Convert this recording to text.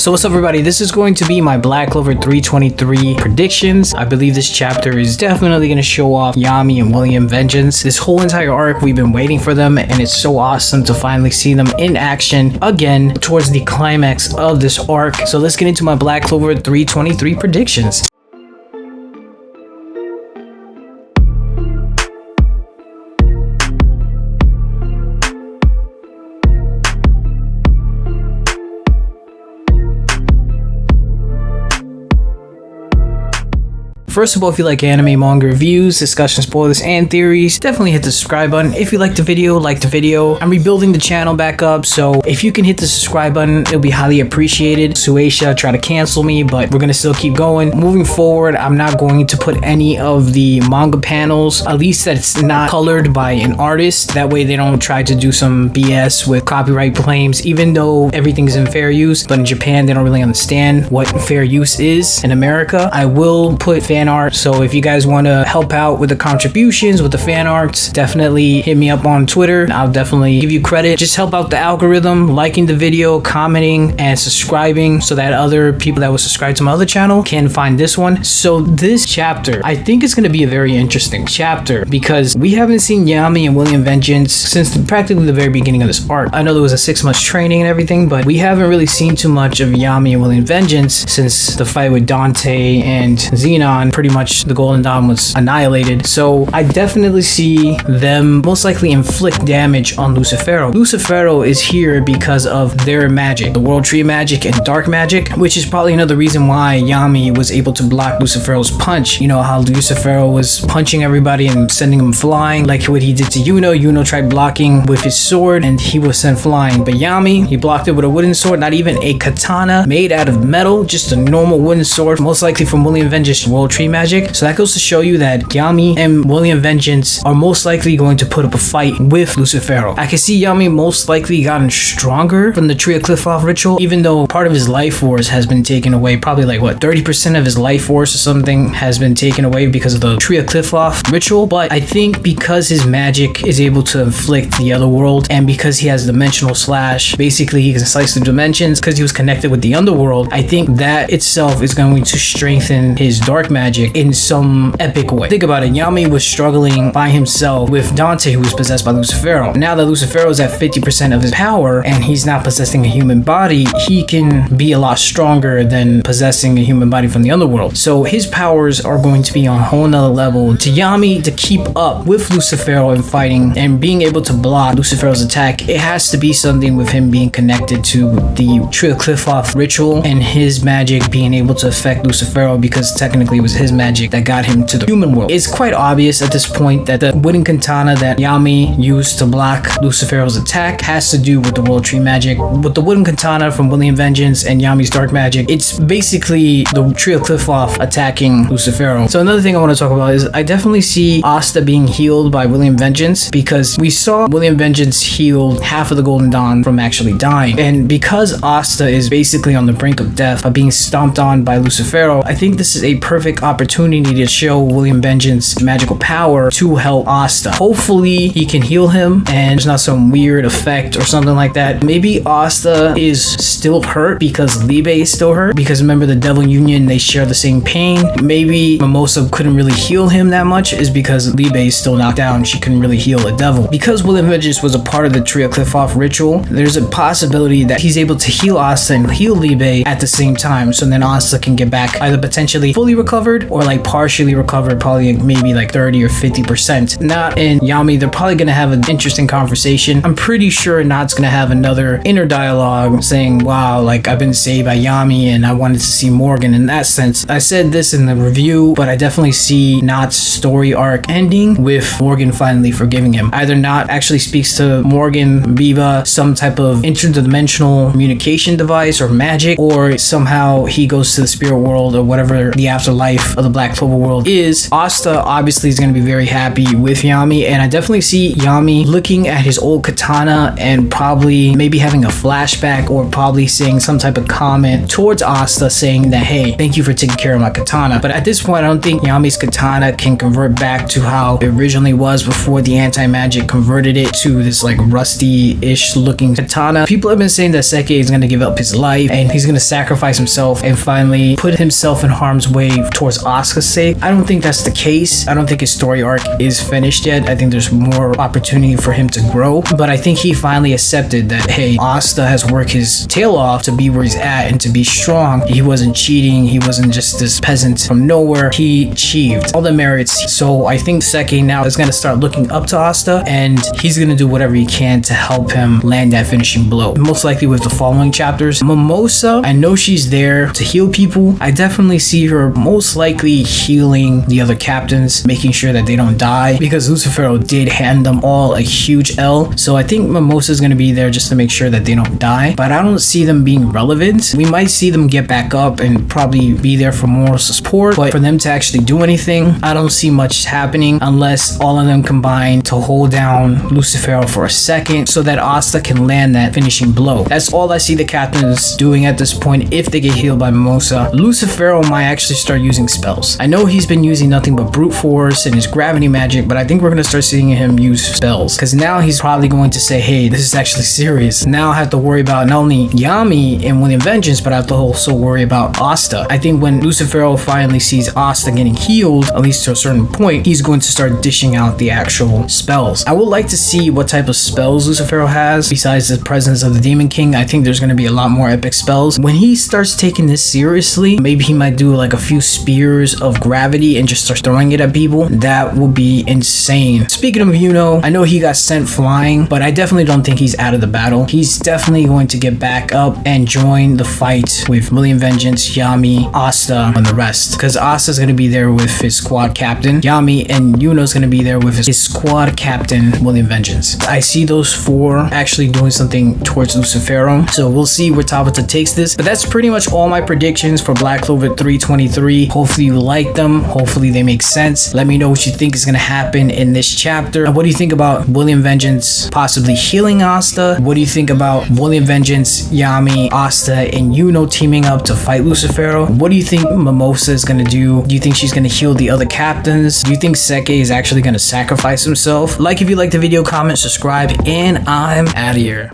So what's up everybody, this is going to be my Black Clover 323 predictions. I believe this chapter is definitely going to show off Yami and William vengeance. This whole entire arc, we've been waiting for them, and it's so awesome to finally see them in action again towards the climax of this arc. So let's get into my Black Clover 323 predictions. First of all, if you like anime, manga reviews, discussion, spoilers, and theories, definitely hit the subscribe button. If you like the video, like the video. I'm rebuilding the channel back up, so if you can hit the subscribe button, it'll be highly appreciated. Sueisha tried to cancel me, but we're gonna still keep going. Moving forward, I'm not going to put any of the manga panels, at least that's not colored by an artist. That way they don't try to do some BS with copyright claims, even though everything's in fair use. But in Japan, they don't really understand what fair use is. In America, I will put fan art, so if you guys want to help out with the contributions with the fan arts, definitely hit me up on Twitter. I'll definitely give you credit. Just help out the algorithm, liking the video, commenting, and subscribing so that other people that will subscribe to my other channel can find this one. So this chapter, I think it's going to be a very interesting chapter because we haven't seen Yami and William vengeance since practically the very beginning of this arc. I know there was a 6-month training and everything, but we haven't really seen too much of Yami and William vengeance since the fight with Dante and Xenon. Pretty much the Golden Dawn was annihilated, so I definitely see them most likely inflict damage on Lucifero. Lucifero is here because of their magic, the World Tree magic and dark magic, which is probably another reason why Yami was able to block Lucifero's punch. You know how Lucifero was punching everybody and sending them flying, like what he did to Yuno. Yuno tried blocking with his sword and he was sent flying, but Yami, he blocked it with a wooden sword, not even a katana made out of metal, just a normal wooden sword, most likely from William Vengeance World Tree magic. So that goes to show you that Yami and William vengeance are most likely going to put up a fight with Lucifero. I can see Yami most likely gotten stronger from the Tree of Cliff-Off ritual, even though part of his life force has been taken away. Probably like what, 30% of his life force or something has been taken away because of the Tree of Cliff-Off ritual. But I think because his magic is able to inflict the other world, and because he has dimensional slash, basically he can slice the dimensions because he was connected with the underworld, I think that itself is going to strengthen his dark magic in some epic way. Think about it, Yami was struggling by himself with Dante, who was possessed by Lucifero. Now that Lucifero is at 50% of his power and he's not possessing a human body, he can be a lot stronger than possessing a human body from the underworld. So his powers are going to be on a whole nother level. To Yami to keep up with Lucifero in fighting and being able to block Lucifero's attack, it has to be something with him being connected to the Tree of Cliff-Off ritual and his magic being able to affect Lucifero, because technically it was his magic that got him to the human world. It's quite obvious at this point that the wooden katana that Yami used to block Lucifero's attack has to do with the World Tree magic. With the wooden katana from William Vengeance and Yami's dark magic, it's basically the Tree of Cliff-Off attacking Lucifero. So another thing I want to talk about is I definitely see Asta being healed by William Vengeance, because we saw William Vengeance heal half of the Golden Dawn from actually dying. And because Asta is basically on the brink of death by being stomped on by Lucifero, I think this is a perfect opportunity to show William Vengeance magical power to help Asta. Hopefully he can heal him and there's not some weird effect or something like that. Maybe Asta is still hurt because Liebe is still hurt, because remember the Devil Union, they share the same pain. Maybe Mimosa couldn't really heal him that much is because Liebe is still knocked out and she couldn't really heal a devil. Because William Vengeance was a part of the Tree of Cliff-Off ritual, there's a possibility that he's able to heal Asta and heal Liebe at the same time, so then Asta can get back either potentially fully recovered or like partially recovered, probably maybe like 30 or 50%. Nacht and Yami, they're probably gonna have an interesting conversation. I'm pretty sure Nacht's gonna have another inner dialogue saying, wow, like I've been saved by Yami and I wanted to see Morgan. In that sense, I said this in the review, but I definitely see Nacht's story arc ending with Morgan finally forgiving him. Either Nacht actually speaks to Morgan via some type of interdimensional communication device or magic, or somehow he goes to the spirit world or whatever the afterlife life of the Black Clover world is. Asta obviously is going to be very happy with Yami, and I definitely see Yami looking at his old katana and probably maybe having a flashback or probably saying some type of comment towards Asta saying that, hey, thank you for taking care of my katana. But at this point, I don't think Yami's katana can convert back to how it originally was before the anti-magic converted it to this like rusty-ish looking katana. People have been saying that Seki is going to give up his life and he's going to sacrifice himself and finally put himself in harm's way towards Asuka's sake. I don't think that's the case. I don't think his story arc is finished yet. I think there's more opportunity for him to grow, but I think he finally accepted that, hey, Asta has worked his tail off to be where he's at and to be strong. He wasn't cheating. He wasn't just this peasant from nowhere. He achieved all the merits. So I think Seki now is going to start looking up to Asta, and he's going to do whatever he can to help him land that finishing blow. Most likely with the following chapters. Mimosa, I know she's there to heal people. I definitely see her most likely healing the other captains, making sure that they don't die, because Lucifero did hand them all a huge L. So I think Mimosa is going to be there just to make sure that they don't die, but I don't see them being relevant. We might see them get back up and probably be there for moral support, but for them to actually do anything, I don't see much happening unless all of them combine to hold down Lucifero for a second so that Asta can land that finishing blow. That's all I see the captains doing at this point if they get healed by Mimosa. Lucifero might actually start using spells. I know he's been using nothing but brute force and his gravity magic, but I think we're going to start seeing him use spells, because now he's probably going to say, hey, this is actually serious. Now I have to worry about not only Yami and William Vengeance, but I have to also worry about Asta. I think when Lucifero finally sees Asta getting healed, at least to a certain point, he's going to start dishing out the actual spells. I would like to see what type of spells Lucifero has besides the presence of the Demon King. I think there's going to be a lot more epic spells. When he starts taking this seriously, maybe he might do like a few spears of gravity and just start throwing it at people. That would be insane. Speaking of Yuno, I know he got sent flying, but I definitely don't think he's out of the battle. He's definitely going to get back up and join the fight with William Vengeance, Yami, Asta, and the rest, because Asta's going to be there with his squad captain. Yami and Yuno's going to be there with his squad captain, William Vengeance. I see those four actually doing something towards Lucifero, so we'll see where Tabata takes this. But that's pretty much all my predictions for Black Clover 323. Hopefully you like them. Hopefully they make sense. Let me know what you think is going to happen in this chapter. And what do you think about William Vengeance possibly healing Asta? What do you think about William Vengeance, Yami, Asta, and Yuno teaming up to fight Lucifero? What do you think Mimosa is going to do? Do you think she's going to heal the other captains? Do you think Seki is actually going to sacrifice himself? Like if you liked the video, comment, subscribe, and I'm out of here.